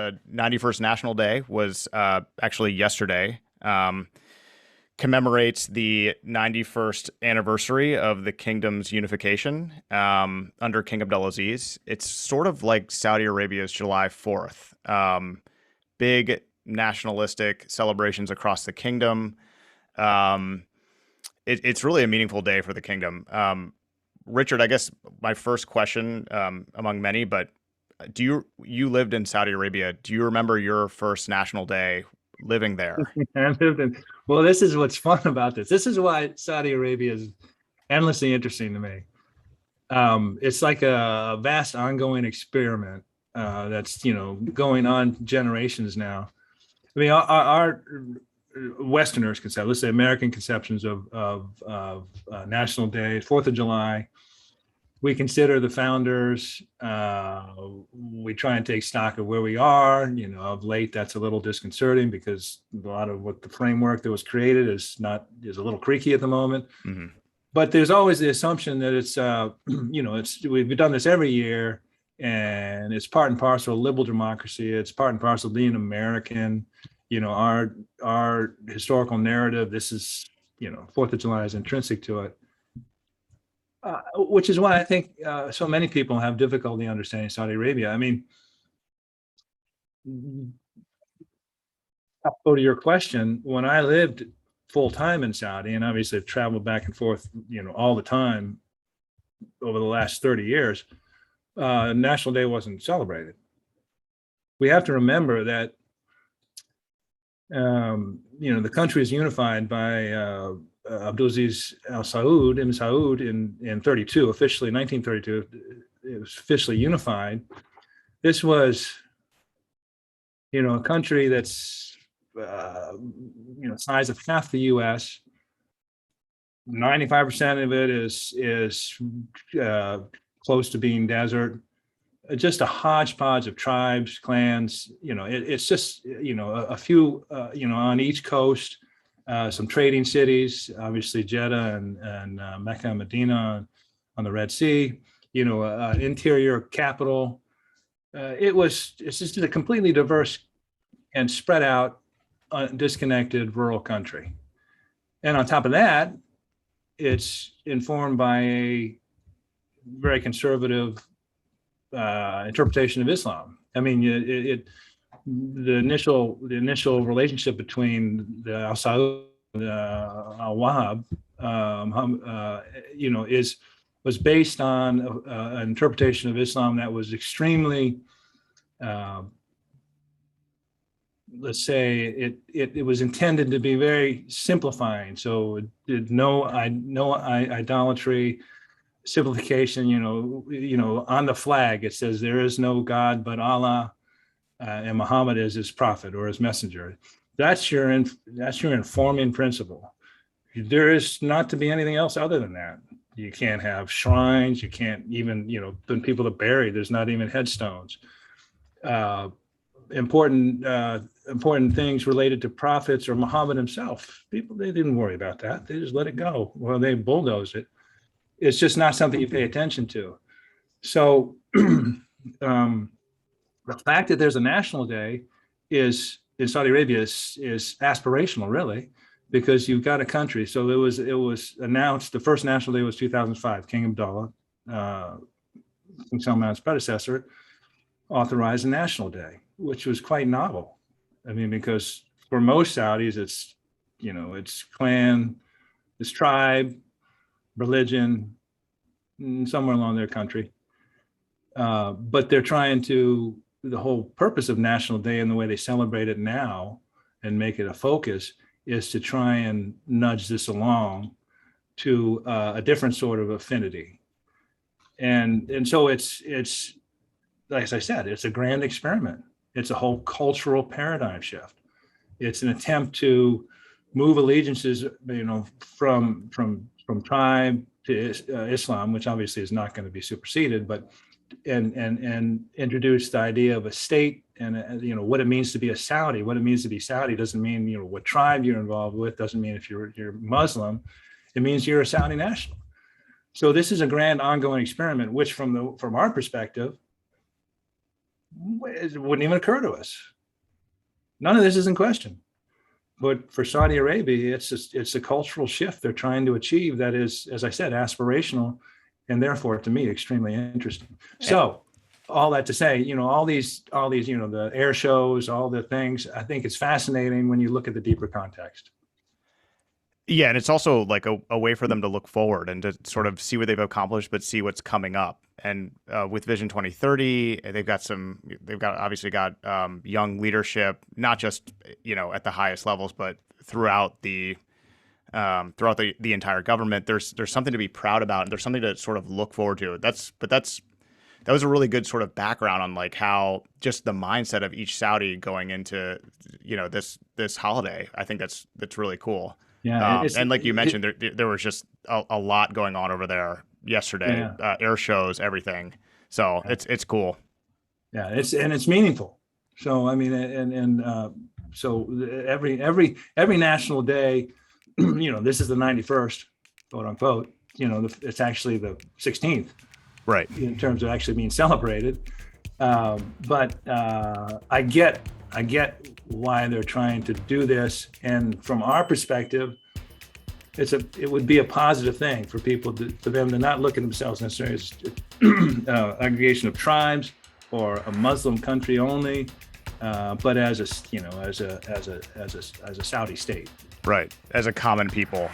the 91st National Day was actually yesterday. Commemorates the 91st anniversary of the kingdom's unification under King Abdulaziz. It's sort of like Saudi Arabia's July 4th. Big nationalistic celebrations across the kingdom. It's really a meaningful day for the kingdom. Richard, I guess my first question among many, but you lived in Saudi Arabia. Do you remember your first national day living there? Well, this is what's fun about this. This is why Saudi Arabia is endlessly interesting to me. It's like a vast ongoing experiment that's going on generations now. I mean, our Westerners concept, let's say American conceptions of National Day, 4th of July. We consider the founders. We try and take stock of where we are. Of late, that's a little disconcerting because a lot of what the framework that was created is a little creaky at the moment. Mm-hmm. But there's always the assumption that we've done this every year, and it's part and parcel of liberal democracy. It's part and parcel of being American. Our historical narrative. This is 4th of July is intrinsic to it. Which is why I think so many people have difficulty understanding Saudi Arabia. I mean, I'll go to your question. When I lived full time in Saudi, and obviously I've traveled back and forth, all the time over the last 30 years, National Day wasn't celebrated. We have to remember that, the country is unified by Abdulaziz Al-Saud in 32, officially 1932, it was officially unified. This was, a country that's, size of half the U.S. 95% of it is close to being desert. Just a hodgepodge of tribes, clans. It's just, a few, on each coast. Some trading cities, obviously Jeddah and Mecca and Medina on the Red Sea, interior capital. It's just a completely diverse and spread out, disconnected rural country. And on top of that, it's informed by a very conservative interpretation of Islam. I mean, the initial relationship between the Al-Saud and Al-Wahhab, was based on an interpretation of Islam that was extremely, let's say, it was intended to be very simplifying. So it did no idolatry, simplification. On the flag it says there is no God but Allah. And Muhammad is his prophet or his messenger. That's your informing principle. There is not to be anything else other than that. You can't have shrines. You can't even, when people are buried, there's not even headstones. Important things related to prophets or Muhammad himself. People, they didn't worry about that. They just let it go. Well, they bulldozed it. It's just not something you pay attention to. So, the fact that there's a national day in Saudi Arabia is aspirational, really, because you've got a country. So it was announced, the first national day was 2005. King Abdullah, King Salman's predecessor, authorized a national day, which was quite novel. I mean, because for most Saudis, it's clan, it's tribe, religion, somewhere along their country. But they're trying to. The whole purpose of National Day and the way they celebrate it now and make it a focus is to try and nudge this along to a different sort of affinity. And so it's like I said, it's a grand experiment. It's a whole cultural paradigm shift. It's an attempt to move allegiances, from tribe to Islam, which obviously is not going to be superseded, but and introduce the idea of a state and what it means to be a Saudi. What it means to be Saudi doesn't mean what tribe you're involved with, doesn't mean if you're Muslim. It means you're a Saudi national. So this is a grand ongoing experiment, which from our perspective it wouldn't even occur to us. None of this is in question. But for Saudi Arabia, it's a cultural shift they're trying to achieve that is, as I said, aspirational, and therefore, to me, extremely interesting. So, all that to say, all these, the air shows, all the things, I think it's fascinating when you look at the deeper context. Yeah, and it's also like a way for them to look forward and to sort of see what they've accomplished, but see what's coming up. And with Vision 2030, they've obviously got young leadership, not just at the highest levels, but throughout the entire government. There's something to be proud about, and there's something to sort of look forward to. That was a really good sort of background on like how just the mindset of each Saudi going into this holiday. I think that's really cool. Yeah, and like you mentioned, there was just a lot going on over there yesterday. Yeah. Air shows, everything. So it's cool. Yeah, it's meaningful. So I mean, so every national day, this is the 91st, quote unquote. It's actually the 16th, right? In terms of actually being celebrated. But I get why they're trying to do this, and from our perspective, it would be a positive thing for people for them to not look at themselves necessarily as aggregation of tribes or a Muslim country only, but as a Saudi state, right? As a common people.